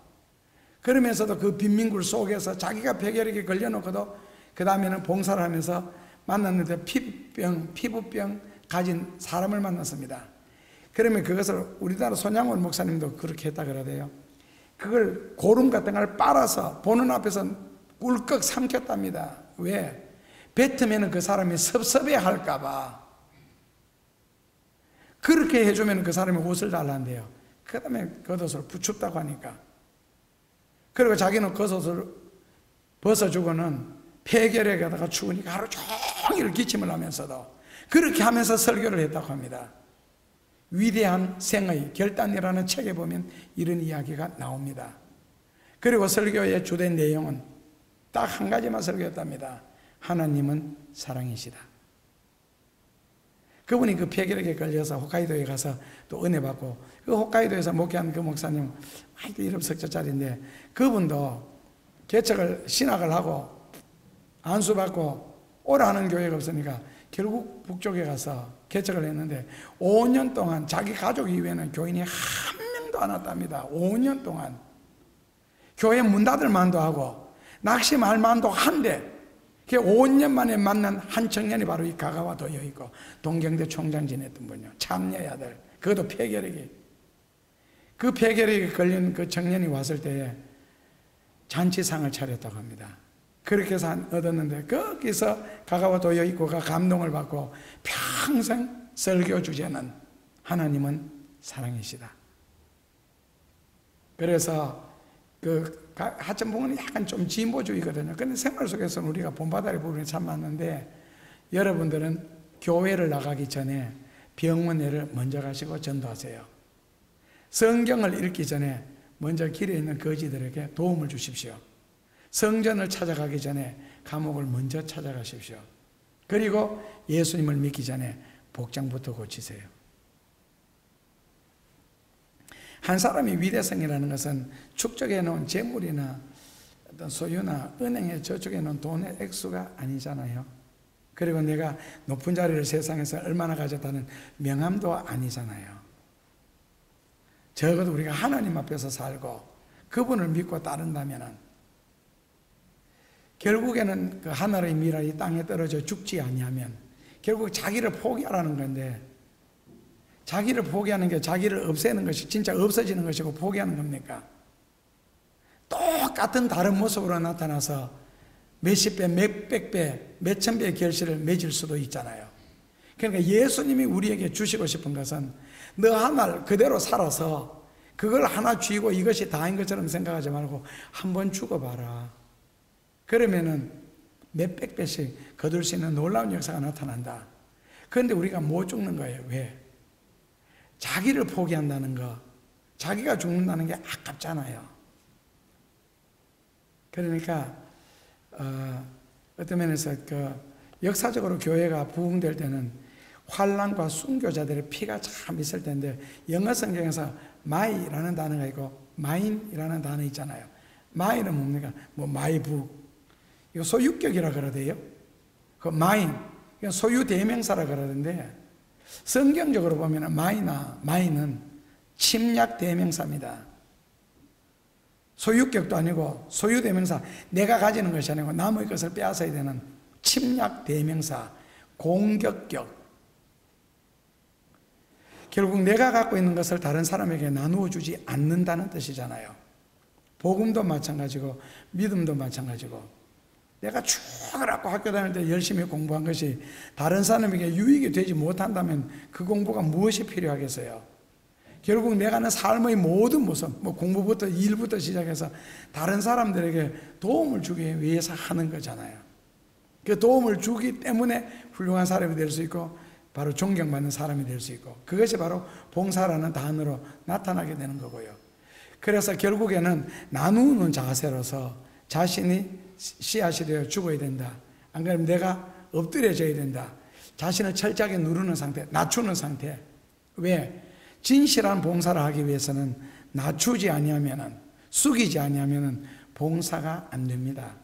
그러면서도 그 빈민굴 속에서 자기가 폐결핵에 걸려놓고도 그 다음에는 봉사를 하면서 만났는데 피부병 가진 사람을 만났습니다. 그러면 그것을 우리나라 손양원 목사님도 그렇게 했다 그러대요. 그걸 고름 같은 걸 빨아서 보는 앞에서 꿀꺽 삼켰답니다. 왜? 뱉으면 그 사람이 섭섭해 할까봐. 그렇게 해주면 그 사람이 옷을 달란대요. 그 다음에 겉옷을 붙였다고 하니까. 그리고 자기는 겉옷을 벗어주고는 폐결핵에다가 추우니까 하루 종일 기침을 하면서도 그렇게 하면서 설교를 했다고 합니다. 위대한 생의 결단이라는 책에 보면 이런 이야기가 나옵니다. 그리고 설교의 주된 내용은 딱 한 가지만 설교했답니다. 하나님은 사랑이시다. 그분이 그 폐결핵에 걸려서 홋카이도에 가서 또 은혜 받고 그 홋카이도에서 목회한 그 목사님 아이고 이름 석자짜리인데 그분도 개척을 신학을 하고 안수받고 오라는 교회가 없으니까 결국 북쪽에 가서 개척을 했는데 5년 동안 자기 가족 이외에는 교인이 한 명도 안 왔답니다. 5년 동안 교회 문 닫을 만도 하고 낙심할 만도 한데 5년 만에 만난 한 청년이 바로 이 가가와 도여있고 동경대 총장 지냈던 분이요. 장녀의 아들. 그것도 폐결핵이. 그 폐결핵에 걸린 그 청년이 왔을 때에 잔치상을 차렸다고 합니다. 그렇게 해서 얻었는데 거기서 가가와 도여있고가 감동을 받고 평생 설교 주제는 하나님은 사랑이시다. 그래서 그 하천 부분은 약간 좀 진보주의거든요. 그런데 생활 속에서는 우리가 본받아야 부분이 참 많은데 여러분들은 교회를 나가기 전에 병원에를 먼저 가시고 전도하세요. 성경을 읽기 전에 먼저 길에 있는 거지들에게 도움을 주십시오. 성전을 찾아가기 전에 감옥을 먼저 찾아가십시오. 그리고 예수님을 믿기 전에 복장부터 고치세요. 한 사람이 위대성이라는 것은 축적해 놓은 재물이나 어떤 소유나 은행에 저축해 놓은 돈의 액수가 아니잖아요. 그리고 내가 높은 자리를 세상에서 얼마나 가졌다는 명함도 아니잖아요. 적어도 우리가 하나님 앞에서 살고 그분을 믿고 따른다면 결국에는 그 하늘의 미랄이 땅에 떨어져 죽지 아니하면 결국 자기를 포기하라는 건데 자기를 포기하는 게 자기를 없애는 것이 진짜 없어지는 것이고 포기하는 겁니까? 똑같은 다른 모습으로 나타나서 몇십 배, 몇백 배, 몇천 배의 결실을 맺을 수도 있잖아요. 그러니까 예수님이 우리에게 주시고 싶은 것은 너 한 날 그대로 살아서 그걸 하나 쥐고 이것이 다인 것처럼 생각하지 말고 한번 죽어봐라. 그러면은 몇백 배씩 거둘 수 있는 놀라운 역사가 나타난다. 그런데 우리가 못 죽는 거예요. 왜? 자기를 포기한다는 거, 자기가 죽는다는 게 아깝잖아요. 그러니까 어떤 면에서 역사적으로 교회가 부흥될 때는 환난과 순교자들의 피가 참 있을 텐데, 영어 성경에서 마이라는 단어가 있고 마인이라는 단어 있잖아요. 마이는 뭡니까? 뭐 마이북, 이거 소유격이라 그러대요. 그 마인, 이건 소유 대명사라 그러던데, 성경적으로 보면 마이는 침략 대명사입니다. 소유격도 아니고 소유 대명사, 내가 가지는 것이 아니고 남의 것을 빼앗아야 되는 침략 대명사, 공격격. 결국 내가 갖고 있는 것을 다른 사람에게 나누어 주지 않는다는 뜻이잖아요. 복음도 마찬가지고 믿음도 마찬가지고, 내가 죽으라고 학교 다닐 때 열심히 공부한 것이 다른 사람에게 유익이 되지 못한다면 그 공부가 무엇이 필요하겠어요? 결국 내가 하는 삶의 모든 모습, 뭐 공부부터 일부터 시작해서 다른 사람들에게 도움을 주기 위해서 하는 거잖아요. 그 도움을 주기 때문에 훌륭한 사람이 될 수 있고 바로 존경받는 사람이 될 수 있고, 그것이 바로 봉사라는 단어로 나타나게 되는 거고요. 그래서 결국에는 나누는 자세로서 자신이 씨앗이 되어 죽어야 된다. 안 그러면 내가 엎드려져야 된다. 자신을 철저하게 누르는 상태, 낮추는 상태. 왜? 진실한 봉사를 하기 위해서는 낮추지 아니하면은, 숙이지 아니하면은 봉사가 안 됩니다.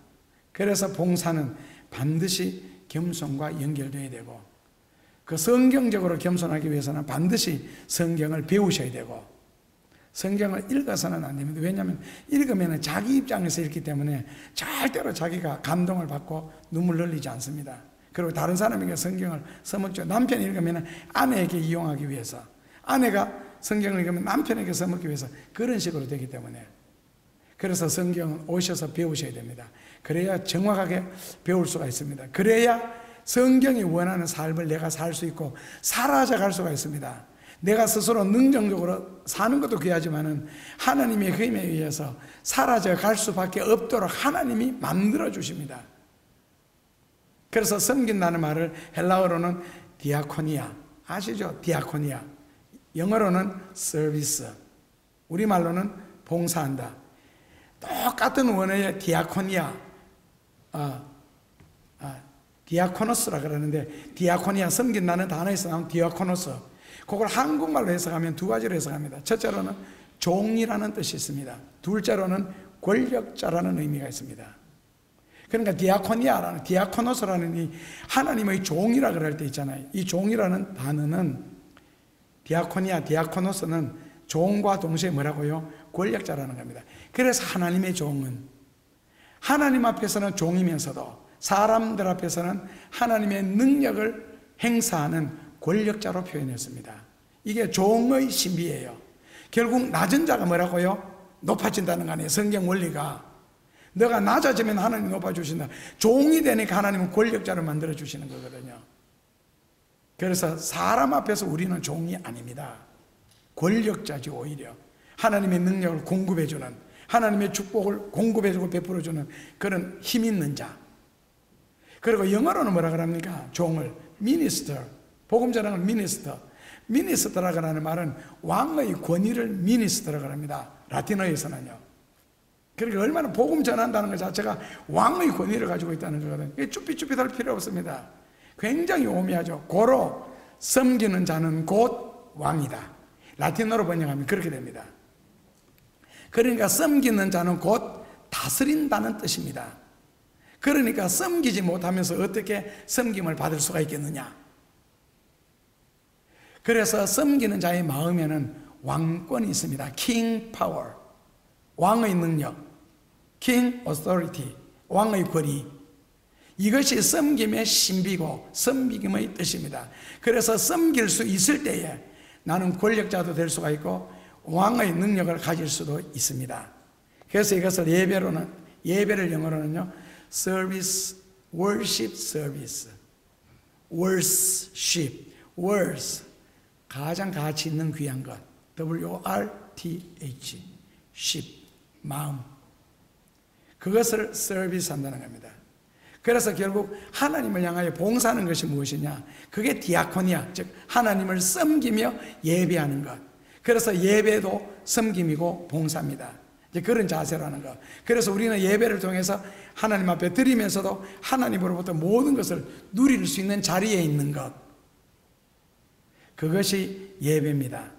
그래서 봉사는 반드시 겸손과 연결되어야 되고, 그 성경적으로 겸손하기 위해서는 반드시 성경을 배우셔야 되고, 성경을 읽어서는 안 됩니다. 왜냐하면 읽으면 자기 입장에서 읽기 때문에 절대로 자기가 감동을 받고 눈물 흘리지 않습니다. 그리고 다른 사람에게 성경을 써먹죠. 남편이 읽으면 아내에게 이용하기 위해서, 아내가 성경을 읽으면 남편에게 써먹기 위해서, 그런 식으로 되기 때문에. 그래서 성경은 오셔서 배우셔야 됩니다. 그래야 정확하게 배울 수가 있습니다. 그래야 성경이 원하는 삶을 내가 살 수 있고 사라져 갈 수가 있습니다. 내가 스스로 능동적으로 사는 것도 귀하지만은 하나님의 힘에 의해서 사라져 갈 수밖에 없도록 하나님이 만들어 주십니다. 그래서 섬긴다는 말을 헬라어로는 디아코니아, 아시죠? 디아코니아. 영어로는 서비스, 우리말로는 봉사한다. 똑같은 원어의 디아코니아, 디아코노스라 그러는데, 디아코니아, 섬긴다는 단어에서 나온 디아코노스, 그걸 한국말로 해석하면 두 가지로 해석합니다. 첫째로는 종이라는 뜻이 있습니다. 둘째로는 권력자라는 의미가 있습니다. 그러니까 디아코니아라는, 디아코노스라는 이 하나님의 종이라 그럴 때 있잖아요. 이 종이라는 단어는, 디아코니아, 디아코노스는 종과 동시에 뭐라고요? 권력자라는 겁니다. 그래서 하나님의 종은, 하나님 앞에서는 종이면서도 사람들 앞에서는 하나님의 능력을 행사하는 권력자로 표현했습니다. 이게 종의 신비예요. 결국 낮은 자가 뭐라고요? 높아진다는 거 아니에요. 성경 원리가. 너가 낮아지면 하나님 높아주신다. 종이 되니까 하나님은 권력자를 만들어주시는 거거든요. 그래서 사람 앞에서 우리는 종이 아닙니다. 권력자지. 오히려 하나님의 능력을 공급해주는, 하나님의 축복을 공급해주고 베풀어주는 그런 힘 있는 자. 그리고 영어로는 뭐라 그럽니까? 종을 minister, 복음 전하는 미니스터. 미니스터라고 하는 말은 왕의 권위를 미니스터라고 합니다. 라틴어에서는요. 그러니까 얼마나 복음 전한다는 것 자체가 왕의 권위를 가지고 있다는 거거든요. 쭈삣쭈삣할 필요 없습니다. 굉장히 오묘하죠. 고로 섬기는 자는 곧 왕이다. 라틴어로 번역하면 그렇게 됩니다. 그러니까 섬기는 자는 곧 다스린다는 뜻입니다. 그러니까 섬기지 못하면서 어떻게 섬김을 받을 수가 있겠느냐. 그래서 섬기는 자의 마음에는 왕권이 있습니다. king power, 왕의 능력, king authority, 왕의 권위. 이것이 섬김의 신비고 섬김의 뜻입니다. 그래서 섬길 수 있을 때에 나는 권력자도 될 수가 있고 왕의 능력을 가질 수도 있습니다. 그래서 이것을 예배를 영어로는요, service, worship service, worship, words, 가장 가치 있는 귀한 것, W-O-R, RTH, sheep, 마음. 그것을 서비스한다는 겁니다. 그래서 결국 하나님을 향하여 봉사하는 것이 무엇이냐? 그게 디아코니아, 즉 하나님을 섬기며 예배하는 것. 그래서 예배도 섬김이고 봉사입니다. 이제 그런 자세라는 것. 그래서 우리는 예배를 통해서 하나님 앞에 드리면서도 하나님으로부터 모든 것을 누릴 수 있는 자리에 있는 것. 그것이 예배입니다.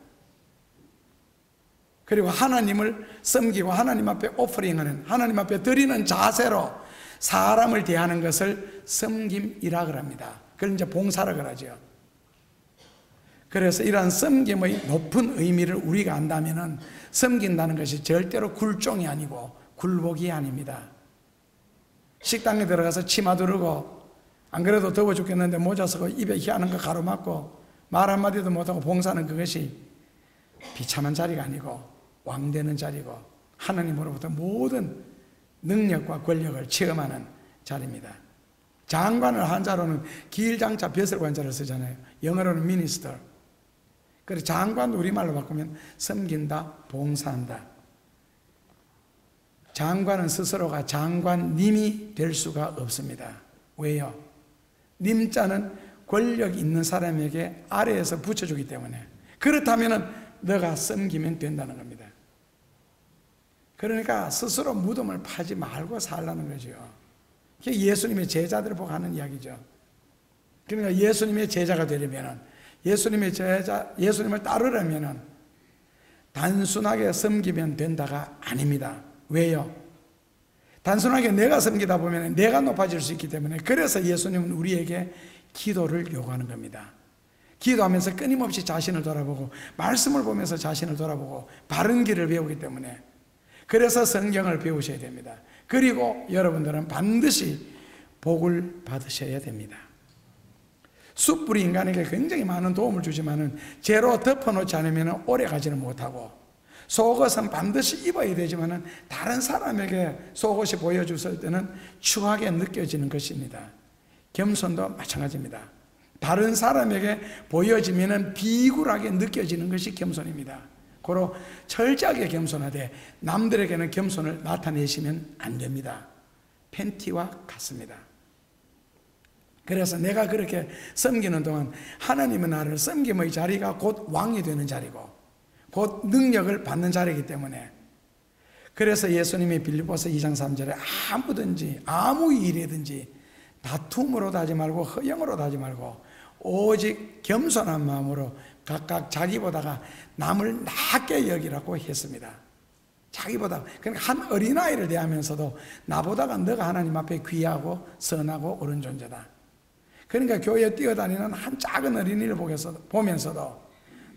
그리고 하나님을 섬기고 하나님 앞에 오퍼링하는, 하나님 앞에 드리는 자세로 사람을 대하는 것을 섬김이라 그럽니다. 그걸 이제 봉사라 그러죠. 그래서 이러한 섬김의 높은 의미를 우리가 안다면은 섬긴다는 것이 절대로 굴종이 아니고 굴복이 아닙니다. 식당에 들어가서 치마 두르고 안 그래도 더워 죽겠는데 모자 쓰고 입에 희하는 거 가로막고 말 한마디도 못하고 봉사하는 그것이 비참한 자리가 아니고 왕되는 자리고 하나님으로부터 모든 능력과 권력을 체험하는 자리입니다. 장관을 한자로는 길장차 벼슬 관자를 쓰잖아요. 영어로는 미니스터. 그래서 장관 우리말로 바꾸면 섬긴다, 봉사한다. 장관은 스스로가 장관님이 될 수가 없습니다. 왜요? 님자는 권력 있는 사람에게 아래에서 붙여주기 때문에. 그렇다면 너가 섬기면 된다는 겁니다. 그러니까 스스로 무덤을 파지 말고 살라는 거죠. 그게 예수님의 제자들을 보고 하는 이야기죠. 그러니까 예수님의 제자가 되려면, 예수님을 따르려면 단순하게 섬기면 된다가 아닙니다. 왜요? 단순하게 내가 섬기다 보면 내가 높아질 수 있기 때문에, 그래서 예수님은 우리에게 기도를 요구하는 겁니다. 기도하면서 끊임없이 자신을 돌아보고 말씀을 보면서 자신을 돌아보고 바른 길을 배우기 때문에, 그래서 성경을 배우셔야 됩니다. 그리고 여러분들은 반드시 복을 받으셔야 됩니다. 숯불이 인간에게 굉장히 많은 도움을 주지만은 재로 덮어놓지 않으면 오래 가지는 못하고, 속옷은 반드시 입어야 되지만은 다른 사람에게 속옷이 보여줬을 때는 추하게 느껴지는 것입니다. 겸손도 마찬가지입니다. 다른 사람에게 보여지면은 비굴하게 느껴지는 것이 겸손입니다. 고로 철저하게 겸손하되 남들에게는 겸손을 나타내시면 안 됩니다. 팬티와 같습니다. 그래서 내가 그렇게 섬기는 동안 하나님은 나를 섬김의 자리가 곧 왕이 되는 자리고 곧 능력을 받는 자리이기 때문에, 그래서 예수님이 빌립보서 2장 3절에 아무든지 아무 일이든지 다툼으로도 하지 말고 허영으로도 하지 말고 오직 겸손한 마음으로 각각 자기보다가 남을 낮게 여기라고 했습니다. 자기보다, 그러니까 한 어린아이를 대하면서도 나보다가 너가 하나님 앞에 귀하고 선하고 옳은 존재다. 그러니까 교회에 뛰어다니는 한 작은 어린이를 보면서도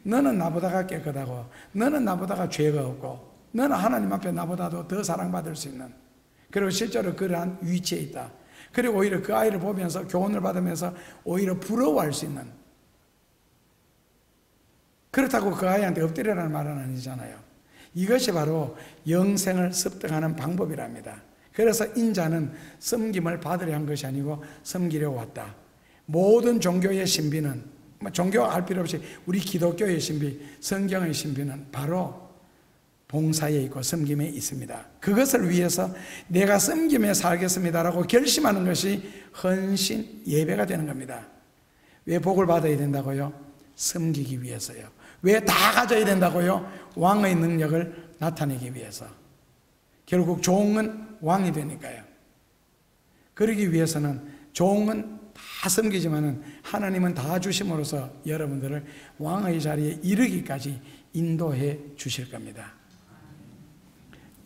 너는 나보다가 깨끗하고 너는 나보다가 죄가 없고 너는 하나님 앞에 나보다도 더 사랑받을 수 있는, 그리고 실제로 그러한 위치에 있다. 그리고 오히려 그 아이를 보면서 교훈을 받으면서 오히려 부러워할 수 있는, 그렇다고 그 아이한테 엎드리라는 말은 아니잖아요. 이것이 바로 영생을 습득하는 방법이랍니다. 그래서 인자는 섬김을 받으려 한 것이 아니고 섬기려고 왔다. 모든 종교의 신비는, 종교 알 필요 없이 우리 기독교의 신비, 성경의 신비는 바로 봉사에 있고 섬김에 있습니다. 그것을 위해서 내가 섬김에 살겠습니다라고 결심하는 것이 헌신 예배가 되는 겁니다. 왜 복을 받아야 된다고요? 섬기기 위해서요. 왜 다 가져야 된다고요? 왕의 능력을 나타내기 위해서. 결국 종은 왕이 되니까요. 그러기 위해서는 종은 다 섬기지만은 하나님은 다 주심으로써 여러분들을 왕의 자리에 이르기까지 인도해 주실 겁니다.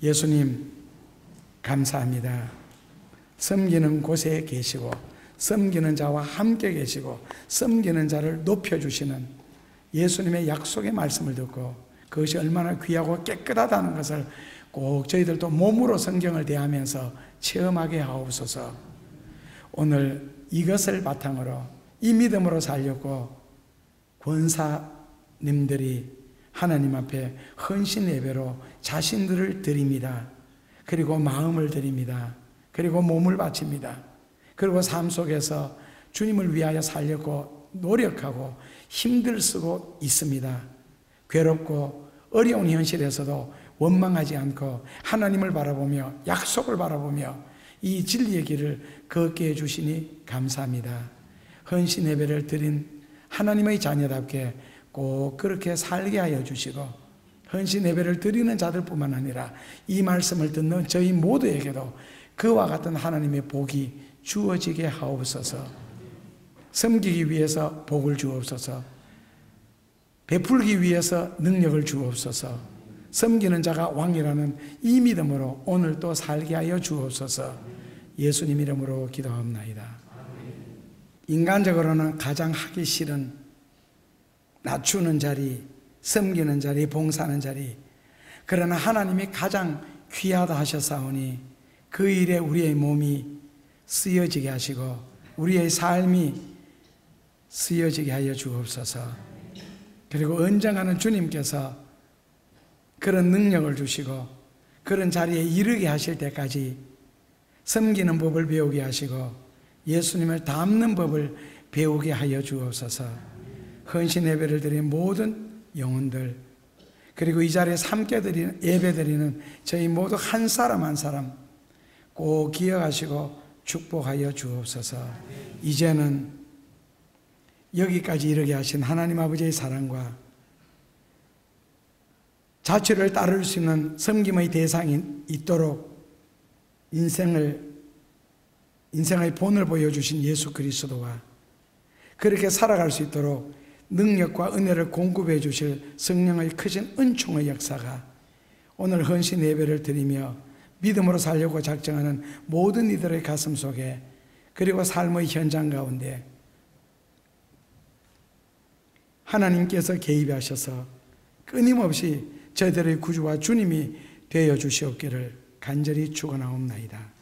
예수님 감사합니다. 섬기는 곳에 계시고 섬기는 자와 함께 계시고 섬기는 자를 높여주시는 예수님의 약속의 말씀을 듣고 그것이 얼마나 귀하고 깨끗하다는 것을 꼭 저희들도 몸으로 성경을 대하면서 체험하게 하옵소서. 오늘 이것을 바탕으로 이 믿음으로 살려고 권사님들이 하나님 앞에 헌신 예배로 자신들을 드립니다. 그리고 마음을 드립니다. 그리고 몸을 바칩니다. 그리고 삶 속에서 주님을 위하여 살려고 노력하고 힘들 쓰고 있습니다. 괴롭고 어려운 현실에서도 원망하지 않고 하나님을 바라보며 약속을 바라보며 이 진리의 길을 걷게 해주시니 감사합니다. 헌신 예배를 드린 하나님의 자녀답게 꼭 그렇게 살게 하여 주시고, 헌신 예배를 드리는 자들뿐만 아니라 이 말씀을 듣는 저희 모두에게도 그와 같은 하나님의 복이 주어지게 하옵소서. 섬기기 위해서 복을 주옵소서. 베풀기 위해서 능력을 주옵소서. 섬기는 자가 왕이라는 이 믿음으로 오늘 또 살게 하여 주옵소서. 예수님 이름으로 기도합나이다. 인간적으로는 가장 하기 싫은 낮추는 자리, 섬기는 자리, 봉사하는 자리, 그러나 하나님이 가장 귀하다 하셨사오니 그 일에 우리의 몸이 쓰여지게 하시고 우리의 삶이 쓰여지게 하여 주옵소서. 그리고 언젠가는 주님께서 그런 능력을 주시고 그런 자리에 이르게 하실 때까지 섬기는 법을 배우게 하시고 예수님을 닮는 법을 배우게 하여 주옵소서. 헌신 예배를 드린 모든 영혼들, 그리고 이 자리에서 함께 드리는 예배 드리는 저희 모두 한 사람 한 사람 꼭 기억하시고 축복하여 주옵소서. 이제는 여기까지 이르게 하신 하나님 아버지의 사랑과 자취를 따를 수 있는 섬김의 대상이 있도록 인생의 본을 보여주신 예수 그리스도와 그렇게 살아갈 수 있도록 능력과 은혜를 공급해 주실 성령의 크신 은총의 역사가 오늘 헌신 예배를 드리며 믿음으로 살려고 작정하는 모든 이들의 가슴 속에, 그리고 삶의 현장 가운데 하나님께서 개입하셔서 끊임없이 저희들의 구주와 주님이 되어 주시옵기를 간절히 축원하옵나이다.